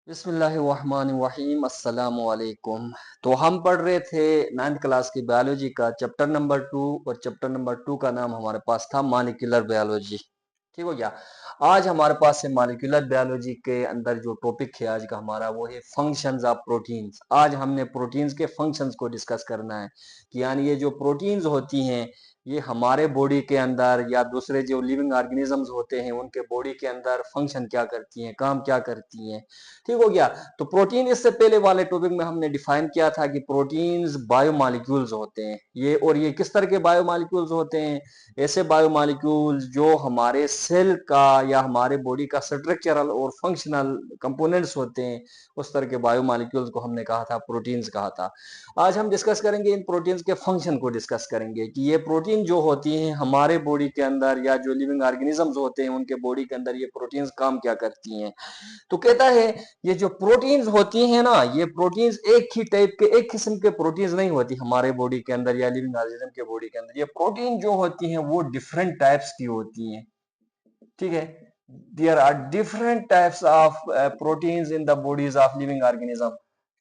बिस्मिल्लाहिर्रहमानिर्रहीम अस्सलाम वालेकुम। तो हम पढ़ रहे थे 9th क्लास की बायोलॉजी का चैप्टर नंबर 2 और चैप्टर नंबर 2 का नाम हमारे पास था मॉलिक्यूलर बायोलॉजी। ठीक हो गया। आज हमारे पास है मॉलिक्यूलर बायोलॉजी के अंदर जो टॉपिक है आज का हमारा वो है फंक्शंस ऑफ प्रोटीन्स। आज हमने प्रोटीन्स के फंक्शंस को डिस्कस करना है कि यानी ये जो प्रोटीन्स होती हैं ये हमारे बॉडी के अंदर या दूसरे जो लिविंग ऑर्गेनिजम्स होते हैं उनके बॉडी के अंदर फंक्शन क्या करती हैं, काम क्या करती हैं। ठीक हो गया। तो प्रोटीन इससे पहले वाले टॉपिक में हमने डिफाइन किया था कि प्रोटीन्स बायोमॉलिक्यूल्स होते हैं ये, और ये किस तरह के बायोमॉलिक्यूल्स होते हैं। ऐसे बायोमॉलिक्यूल्स जो हमारे सेल का या हमारे बॉडी का स्ट्रक्चरल और फंक्शनल कंपोनेंट्स होते हैं, उस तरह के बायोमॉलिक्यूल्स को हमने कहा था प्रोटीन्स कहा था। आज हम डिस्कस करेंगे इन प्रोटीन्स के फंक्शन को डिस्कस करेंगे कि ये प्रोटीन जो होती हैं हमारे बॉडी के अंदर या जो लिविंग ऑर्गेनिजम्स होते हैं उनके बॉडी के अंदर ये प्रोटीन्स काम क्या करती हैं। तो कहता है ये जो प्रोटीन्स होती हैं ना, ये प्रोटीन्स एक ही टाइप के, एक किस्म के प्रोटीन्स नहीं होती हमारे बॉडी के अंदर या लिविंग ऑर्गेनिज्म के बॉडी के अंदर। ये प्रोटीन जो होती हैं वो डिफरेंट टाइप्स की होती हैं। ठीक है। There are different types of proteins in the bodies of living organism.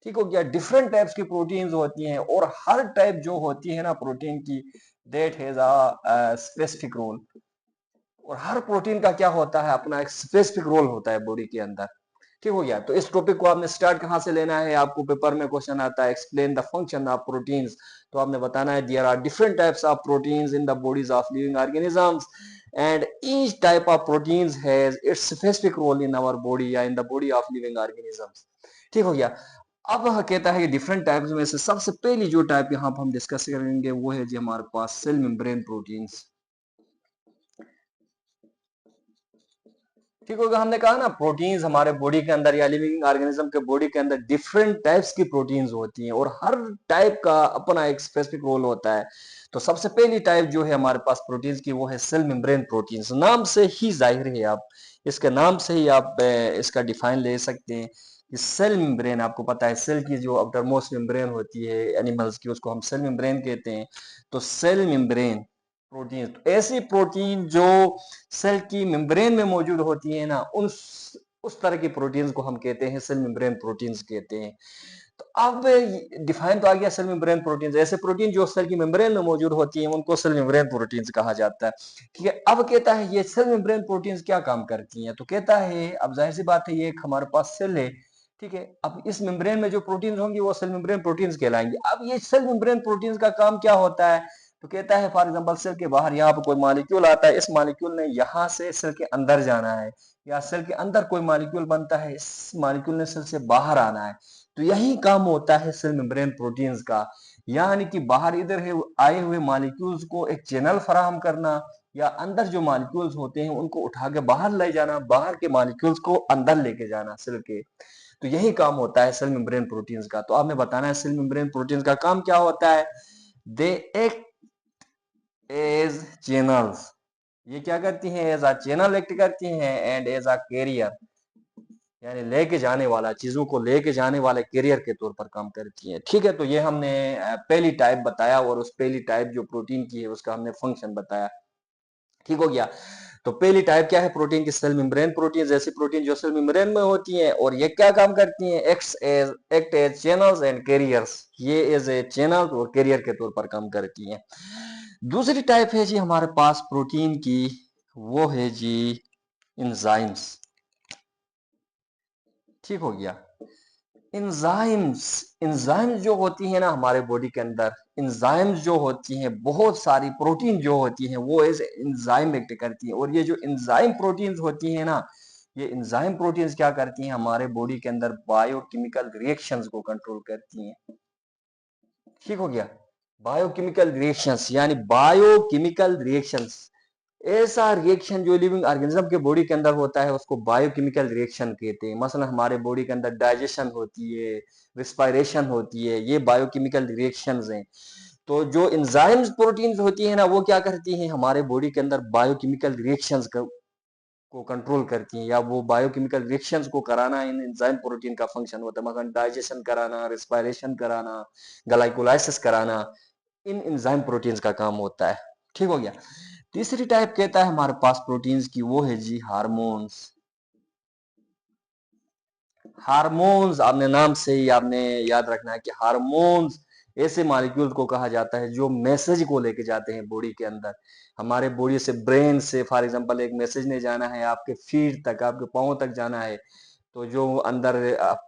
ठीक हो गया। डिफरेंट टाइप्स की प्रोटीन्स होती हैं और हर टाइप जो होती है ना प्रोटीन की, that has a specific role. और हर प्रोटीन का क्या होता है, अपना एक स्पेसिफिक रोल होता है बॉडी के अंदर। ठीक हो गया। तो इस टॉपिक को आपने स्टार्ट कहां से लेना है, आपको पेपर में क्वेश्चन आता है explain the function of proteins, तो आपने बताना है there are different types of proteins in the bodies of living organisms and each type of proteins has its specific role in our body या in the body of living organisms. ठीक हो गया। अब वह कहता है कि डिफरेंट टाइप्स में से सबसे पहली जो टाइप यहाँ पर हम डिस्कस करेंगे वो है जी हमारे पास सेल मेम्ब्रेन प्रोटीन्स। ठीक होगा। हमने कहा ना प्रोटीन्स हमारे बॉडी के अंदर या लिविंग ऑर्गेनिज्म के बॉडी के अंदर डिफरेंट टाइप्स की प्रोटीन्स होती हैं और हर टाइप का अपना एक स्पेसिफिक रोल होता है। तो सबसे पहली टाइप जो है हमारे पास प्रोटीन्स की वो है सेल मेम्ब्रेन प्रोटीन्स। नाम से ही जाहिर है, आप इसके नाम से ही आप इसका डिफाइन ले सकते हैं कि सेल मेम्ब्रेन, आपको पता है सेल की जो आउटर मोस्ट मेम्ब्रेन होती है एनिमल्स की उसको हम सेल मेम्ब्रेन कहते हैं। तो सेल मेम्ब्रेन प्रोटीन, तो ऐसी प्रोटीन जो सेल की मेम्ब्रेन में मौजूद होती है ना, उस तरह की प्रोटीन्स को हम कहते हैं सेल मेम्ब्रेन प्रोटीन्स कहते हैं। तो अब डिफाइन तो आ गया सेल मेम्ब्रेन प्रोटीन्स, ऐसे प्रोटीन जो सेल की मेम्ब्रेन में मौजूद होती है उनको सेल मेम्ब्रेन प्रोटीन्स कहा जाता है। ठीक है। अब कहता है ये सेल मेम्ब्रेन प्रोटीन्स क्या काम करती हैं, तो कहता है अब जाहिर सी बात है ये एक हमारे पास सेल है। ठीक है। अब इस मेम्ब्रेन में जो प्रोटीन्स होंगी वो सेल मेम्ब्रेन प्रोटीन्स कहलाएंगे। अब ये सेल मेम्ब्रेन प्रोटीन्स का काम क्या होता है, तो कहता है फॉर एग्जांपल सेल के बाहर यहाँ पर कोई मॉलिक्यूल आता है, इस मॉलिक्यूल ने यहाँ से सेल के अंदर जाना है, या सेल के अंदर कोई मॉलिक्यूल बनता है, इस मॉलिक्यूल ने सेल से बाहर आना है। तो यही काम होता है सेल मेम्ब्रेन प्रोटीन्स का, यानी कि बाहर इधर है आए हुए मॉलिक्यूल्स को एक चैनल फराहम करना, या अंदर जो मॉलिक्यूल्स होते हैं उनको उठा के बाहर ले जाना, बाहर के मॉलिक्यूल्स को अंदर लेके जाना सेल के। तो यही काम होता है सेल मेम्ब्रेन प्रोटीन्स का। तो आपने बताना है सेल मेम्ब्रेन प्रोटीन्स का काम क्या होता है। दे एक्ट एज चैनल्स, ये क्या करती हैं, एज अ चैनल एक्ट करती हैं, एंड एज अ कैरियर, यानी लेके जाने वाला, चीजों को लेके जाने वाले कैरियर के तौर पर काम करती हैं। ठीक है। तो ये हमने पहली टाइप बताया और उस पहली टाइप जो प्रोटीन की है उसका हमने फंक्शन बताया। ठीक हो गया। तो पहली टाइप क्या है प्रोटीन की, सेल मेम्ब्रेन प्रोटीन, ऐसी प्रोटीन जो सेल मेम्ब्रेन में होती हैं और ये क्या काम करती हैं, act as channels and carriers, ये एज ए चैनल और कैरियर के तौर पर काम करती हैं। दूसरी टाइप है जी हमारे पास प्रोटीन की, वो है जी इंजाइम्स। ठीक हो गया। इंजाइम्स, इंजाइम्स जो होती है ना हमारे बॉडी के अंदर, इंजाइम्स जो होती हैं, बहुत सारी प्रोटीन जो होती हैं वो एज इंजाइम एक्ट करती हैं। और ये जो इंजाइम प्रोटीन्स होती हैं ना, ये इंजाइम प्रोटीन्स क्या करती हैं, हमारे बॉडी के अंदर बायोकेमिकल रिएक्शंस को कंट्रोल करती हैं। ठीक हो गया। बायोकेमिकल रिएक्शंस यानी बायोकेमिकल रिएक्शंस, ऐसा रिएक्शन जो लिविंग ऑर्गेनिज्म के बॉडी के अंदर होता है उसको बायोकेमिकल रिएक्शन कहते हैं। मसलन हमारे बॉडी के अंदर डाइजेशन होती है, रिस्पायरेशन होती है, ये बायोकेमिकल रिएक्शंस हैं। तो जो एंजाइम्स प्रोटीन्स होती है ना वो क्या करती हैं, हमारे बॉडी के अंदर बायोकेमिकल रिएक्शंस को कंट्रोल करती हैं, या वो बायोकेमिकल रिएक्शंस को कराना इन एंजाइम प्रोटीन का फंक्शन होता है। मतलब डाइजेशन कराना, रिस्पायरेशन कराना, ग्लाइकोलाइसिस कराना, इन एंजाइम प्रोटीन्स का काम होता है। ठीक हो गया। तीसरी टाइप कहता है हमारे पास प्रोटीन्स की, वो है जी हार्मोन्स। हार्मोन्स, आपने नाम से ही आपने याद रखना है कि हार्मोन्स ऐसे मॉलिक्यूल्स को कहा जाता है जो मैसेज को लेके जाते हैं बॉडी के अंदर। हमारे बॉडी से, ब्रेन से फॉर एग्जांपल एक मैसेज ने जाना है आपके फीट तक, आपके पाँव तक जाना है, तो जो अंदर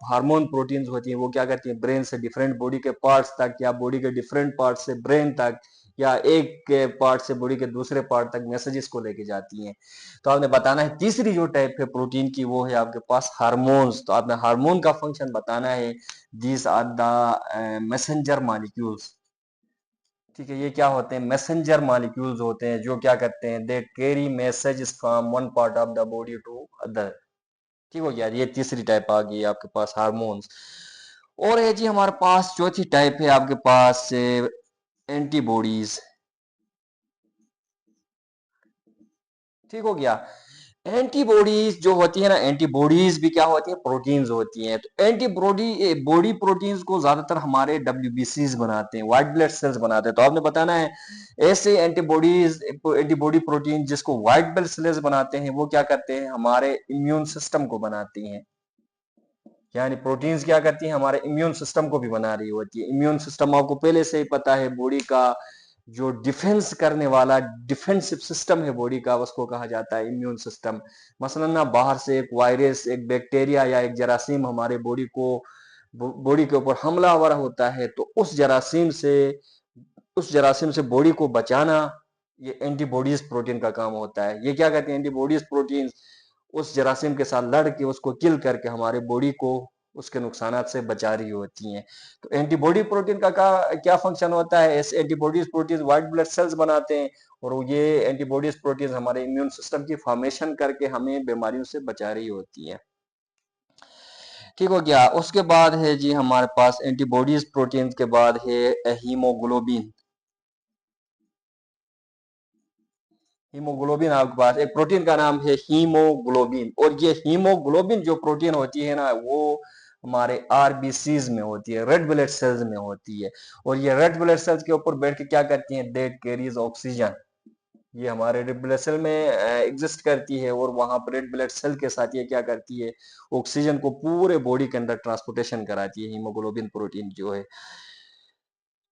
हार्मोन प्रोटीन्स होती हैं वो क्या करती हैं, ब्रेन से डिफरेंट बॉडी के पार्ट्स तक, या बॉडी के डिफरेंट पार्ट से ब्रेन तक, या एक के पार्ट से बॉडी के दूसरे पार्ट तक मैसेजेस को लेके जाती हैं। तो आपने बताना है तीसरी जो टाइप है प्रोटीन की वो है आपके पास हार्मोन्स। तो आपने हार्मोन का फंक्शन बताना है, these are the messenger molecules. ठीक है, ये क्या होते हैं, मैसेंजर मॉलिक्यूल्स होते हैं जो क्या करते हैं, they carry messages from one part of the body to other. ठीक हो गया, ये तीसरी टाइप आ गई आपके पास हार्मोन्स। और है जी हमारे पास चौथी टाइप है आपके पास एंटीबॉडीज। ठीक हो गया, एंटीबॉडीज जो होती है ना, एंटीबॉडीज भी क्या होती है, प्रोटीन्स होती हैं। तो एंटीबॉडी बॉडी प्रोटीन्स को ज्यादातर हमारे डब्ल्यूबीसीज बनाते हैं, व्हाइट ब्लड सेल्स बनाते हैं। तो आपने बताना है ऐसे एंटीबॉडीज, एंटीबॉडी प्रोटीन जिसको व्हाइट ब्लड सेल्स बनाते हैं वो क्या करते हैं, हमारे इम्यून सिस्टम को बनाती हैं। यानी प्रोटीन्स क्या करती हैं, हमारे इम्यून सिस्टम को भी बना रही होती है। इम्यून सिस्टम आपको पहले से ही पता है, बॉडी का जो डिफेंस करने वाला डिफेंसिव सिस्टम है बॉडी का, उसको कहा जाता है इम्यून सिस्टम। मसलन ना बाहर से एक वायरस, एक बैक्टीरिया या एक जरासीम हमारे बॉडी के ऊपर हमलावर होता है, तो उस जरासीम से बॉडी को बचाना, ये एंटीबॉडीज प्रोटीन का काम होता है। ये क्या करती है, एंटीबॉडीज प्रोटीन उस जरासीम के साथ लड़ के उसको किल करके हमारे बॉडी को उसके नुकसान से बचा रही होती हैं। तो एंटीबॉडी प्रोटीन का क्या फंक्शन होता है, ऐसे antibodies protein white blood cells बनाते हैं, और ये एंटीबॉडीज प्रोटीन हमारे इम्यून सिस्टम की फॉर्मेशन करके हमें बीमारियों से बचा रही होती है। ठीक हो गया, उसके बाद है जी हमारे पास एंटीबॉडीज प्रोटीन के बाद है हीमोग्लोबिन। हीमोग्लोबिन आपके पास एक प्रोटीन का नाम है हीमोग्लोबिन, और ये हीमोग्लोबिन जो प्रोटीन होती है ना, वो हमारे आरबीसीज में होती है, रेड ब्लड सेल्स में होती है। और ये रेड ब्लड सेल्स के ऊपर बैठ के क्या करती हैं, डेट कैरीज ऑक्सीजन। ये हमारे रेड ब्लड सेल में एग्जिस्ट करती है, और वहां पर रेड ब्लड सेल के साथ ये क्या करती है, ऑक्सीजन को पूरे बॉडी के अंदर ट्रांसपोर्टेशन कराती है, हीमोग्लोबिन प्रोटीन जो है।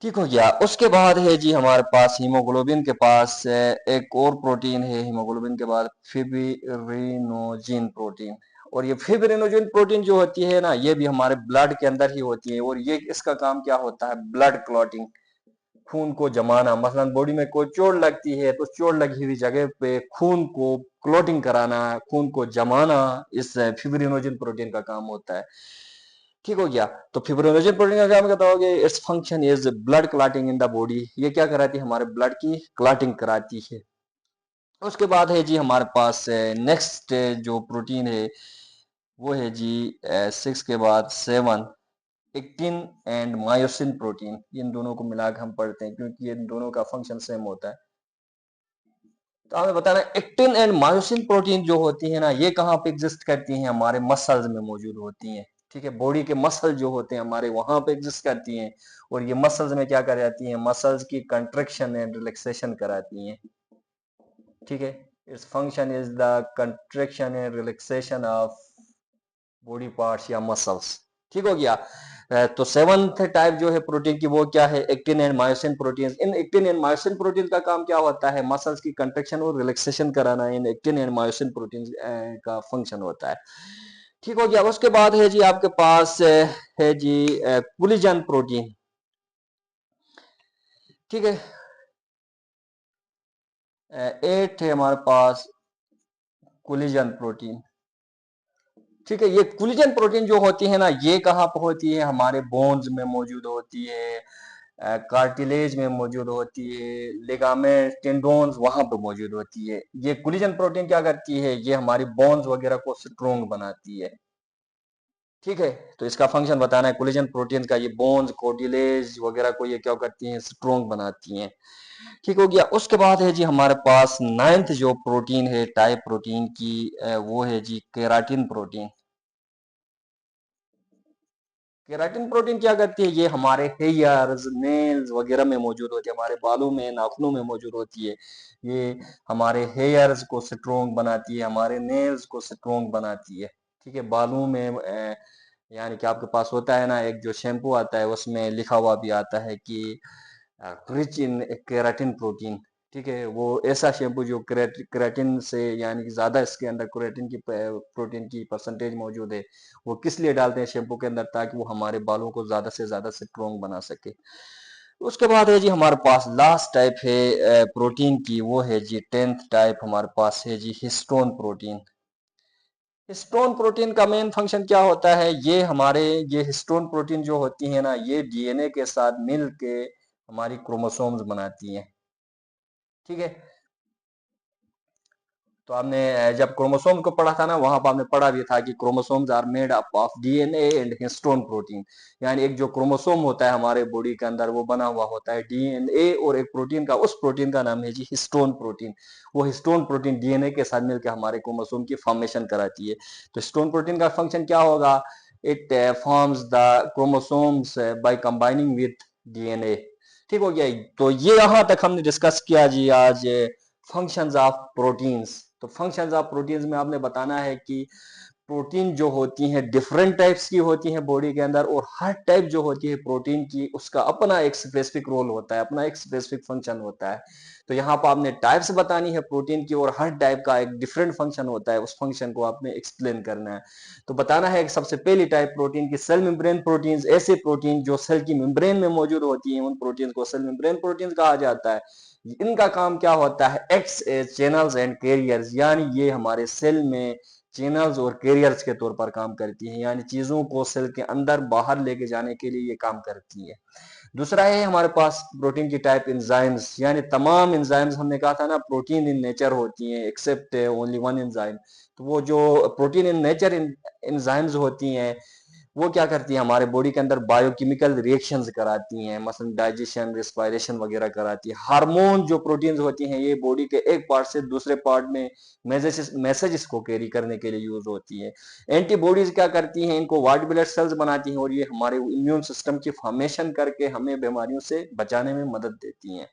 ठीक हो गया, उसके बाद है जी हमारे पास हीमोग्लोबिन के पास एक और प्रोटीन है हीमोग्लोबिन के बाद, फिब्रिनोजिन प्रोटीन। और ये फिब्रिनोजिन प्रोटीन जो होती है ना, ये भी हमारे ब्लड के अंदर ही होती है, और ये इसका काम क्या होता है, ब्लड क्लॉटिंग, खून को जमाना। मसलन बॉडी में कोई चोट लगती है तो चोट लगी हुई जगह पे खून को क्लॉटिंग कराना, खून को जमाना, इस फिब्रिनोजिन प्रोटीन का काम होता है। ठीक हो गया, तो फिब्रिनोजन प्रोटीन का काम बताओगे, it's function is blood clotting in the body. ये क्या कराती है, हमारे ब्लड की क्लॉटिंग कराती है। उसके बाद है जी हमारे पास नेक्स्ट जो प्रोटीन है वो है जी 6 के बाद 7, एक्टिन एंड मायोसिन प्रोटीन। इन दोनों को मिलाकर हम पढ़ते हैं क्योंकि इन दोनों का फंक्शन सेम होता है। तो हमें बताना है एक्टिन एंड मायोसिन प्रोटीन जो होती है ना, ये कहाँ पे एग्जिस्ट करती हैं, हमारे मसल्स में मौजूद होती हैं। ठीक है, बॉडी के मसल जो होते हैं हमारे वहां पे एग्जिस्ट करती हैं, और ये मसल्स में क्या कर जाती हैं, मसल्स की कंट्रैक्शन एंड रिलैक्सेशन कराती हैं। ठीक है, its function is the contraction and relaxation of body parts या मसल्स। ठीक हो गया, तो सेवंथ टाइप जो है प्रोटीन की वो क्या है, actin and myosin protein. In actin and myosin protein का काम क्या होता है, मसल्स की कंट्रैक्शन और रिलैक्सेशन कराना, इन एक्टिन एंड मायोसिन प्रोटीन का फंक्शन होता है। ठीक हो गया, उसके बाद है जी आपके पास है जी कोलेजन प्रोटीन। ठीक है, 8 है हमारे पास कोलेजन प्रोटीन। ठीक है, ये कोलेजन प्रोटीन जो होती है ना, ये कहाँ पर होती है, हमारे बोन्स में मौजूद होती है, कार्टिलेज में मौजूद होती है, लिगामेंट, टेंडोन्स वहां पर मौजूद होती है। ये कोलेजन प्रोटीन क्या करती है, ये हमारी बोन्स वगैरह को स्ट्रोंग बनाती है। ठीक है, तो इसका फंक्शन बताना है कोलेजन प्रोटीन का, ये बोन्स, कार्टिलेज वगैरह को ये क्या करती हैं, स्ट्रोंग बनाती हैं। ठीक हो गया, उसके बाद है जी हमारे पास नाइन्थ जो प्रोटीन है टाइप प्रोटीन की, वो है जी केराटिन प्रोटीन। केराटिन प्रोटीन क्या करती है, ये हमारे हेयर्स, नेल्स वगैरह में मौजूद होती है, हमारे बालों में, नाखूनों में मौजूद होती है। ये हमारे हेयर्स को स्ट्रोंग बनाती है, हमारे नेल्स को स्ट्रोंग बनाती है। ठीक है, बालों में यानी कि आपके पास होता है ना, एक जो शैम्पू आता है उसमें लिखा हुआ भी आता है कि रिच इन केराटिन प्रोटीन। ठीक है, वो ऐसा शैम्पू जो केराटिन से यानी कि ज्यादा इसके अंदर केराटिन की प्रोटीन की परसेंटेज मौजूद है। वो किस लिए डालते हैं शैम्पू के अंदर? ताकि वो हमारे बालों को ज्यादा से ज्यादा स्ट्रॉन्ग बना सके। उसके बाद है जी हमारे पास लास्ट टाइप है प्रोटीन की, वो है जी 10th टाइप हमारे पास है जी हिस्टोन प्रोटीन। हिस्टोन प्रोटीन का मेन फंक्शन क्या होता है? ये हिस्टोन प्रोटीन जो होती है ना, ये डीएनए के साथ मिल के हमारी क्रोमोसोम्स बनाती हैं। ठीक है, तो आपने जब क्रोमोसोम को पढ़ा था ना, वहां पर आपने पढ़ा भी था कि chromosomes are made up of DNA and histone protein. यानी एक जो क्रोमोसोम होता है हमारे बॉडी के अंदर, वो बना हुआ होता है डीएनए और एक प्रोटीन का। उस प्रोटीन का नाम है जी हिस्टोन प्रोटीन। वो हिस्टोन प्रोटीन डीएनए के साथ मिलकर हमारे क्रोमोसोम की फॉर्मेशन कराती है। तो हिस्टोन प्रोटीन का फंक्शन क्या होगा? It forms the chromosomes by combining with DNA. ठीक हो गया? तो ये यहां तक हमने डिस्कस किया जी आज फंक्शंस ऑफ प्रोटीन्स। तो फंक्शंस ऑफ प्रोटीन्स में आपने बताना है कि प्रोटीन जो होती हैं डिफरेंट टाइप्स की होती हैं बॉडी के अंदर, और हर टाइप जो होती है प्रोटीन की उसका अपना एक स्पेसिफिक रोल होता है, अपना एक स्पेसिफिक फंक्शन होता है। तो यहाँ पर आपने टाइप्स बतानी है प्रोटीन की, और हर टाइप का एक डिफरेंट फंक्शन होता है, उस फंक्शन को आपने एक्सप्लेन करना है। तो बताना है कि सबसे पहली टाइप प्रोटीन की सेल मेम्ब्रेन प्रोटीन। ऐसे प्रोटीन जो सेल की मेम्ब्रेन में मौजूद होती है, उन प्रोटीन को सेल मेम्ब्रेन प्रोटीन कहा जाता है। इनका काम क्या होता है? Acts as channels and carriers, यानी ये हमारे सेल में चैनल्स और कैरियर्स के तौर पर काम करती है, यानी चीजों को सेल के अंदर बाहर लेके जाने के लिए ये काम करती है। दूसरा है हमारे पास प्रोटीन की टाइप एंजाइम्स, यानी तमाम एंजाइम्स, हमने कहा था ना प्रोटीन इन नेचर होती हैं एक्सेप्ट ओनली वन एंजाइम। तो वो जो प्रोटीन इन नेचर एंजाइम्स होती हैं, वो क्या करती है? हमारे बॉडी के अंदर बायोकेमिकल रिएक्शंस कराती हैं, मसलन डाइजेशन, रेस्पिरेशन वगैरह कराती है। हार्मोन जो प्रोटीन्स होती हैं, ये बॉडी के एक पार्ट से दूसरे पार्ट में मैसेजेस को कैरी करने के लिए यूज होती है। एंटीबॉडीज क्या करती हैं? इनको व्हाइट ब्लड सेल्स बनाती हैं, और ये हमारे इम्यून सिस्टम की फॉर्मेशन करके हमें बीमारियों से बचाने में मदद देती हैं।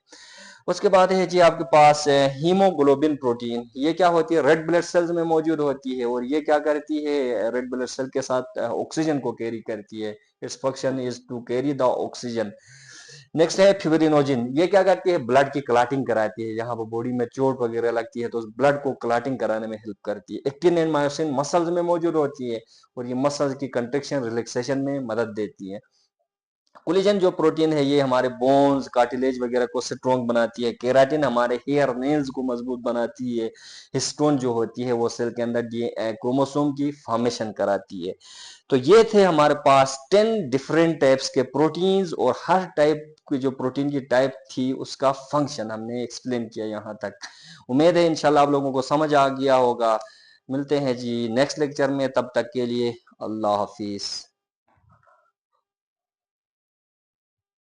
उसके बाद है जी आपके पास हीमोग्लोबिन प्रोटीन। ये क्या होती है? रेड ब्लड सेल्स में मौजूद होती है, और ये क्या करती है? रेड ब्लड सेल के साथ ऑक्सीजन को कैरी करती है। Its function is to carry the oxygen. Next है फिब्रिनोजिन। ये क्या करती है? ब्लड की क्लॉटिंग कराती है। जहां पर बॉडी में चोट वगैरह लगती है तो उस ब्लड को क्लॉटिंग कराने में हेल्प करती है। एक्टिन एंड मायोसिन मसल्स में मौजूद होती है, और ये मसल्स की कंट्रेक्शन रिलैक्सेशन में मदद देती है। कोलेजन जो प्रोटीन है, ये हमारे बोन्स, कार्टिलेज वगैरह को स्ट्रॉन्ग बनाती है। केराटिन हमारे हेयर नेल्स को मजबूत बनाती है। हिस्टोन जो होती है वो सेल के अंदर क्रोमोसोम की फॉर्मेशन कराती है। तो ये थे हमारे पास 10 डिफरेंट टाइप्स के प्रोटीन्स, और हर टाइप की जो प्रोटीन की टाइप थी उसका फंक्शन हमने एक्सप्लेन किया यहाँ तक। उम्मीद है इंशाल्लाह आप लोगों को समझ आ गया होगा। मिलते हैं जी नेक्स्ट लेक्चर में, तब तक के लिए अल्लाह हाफिज।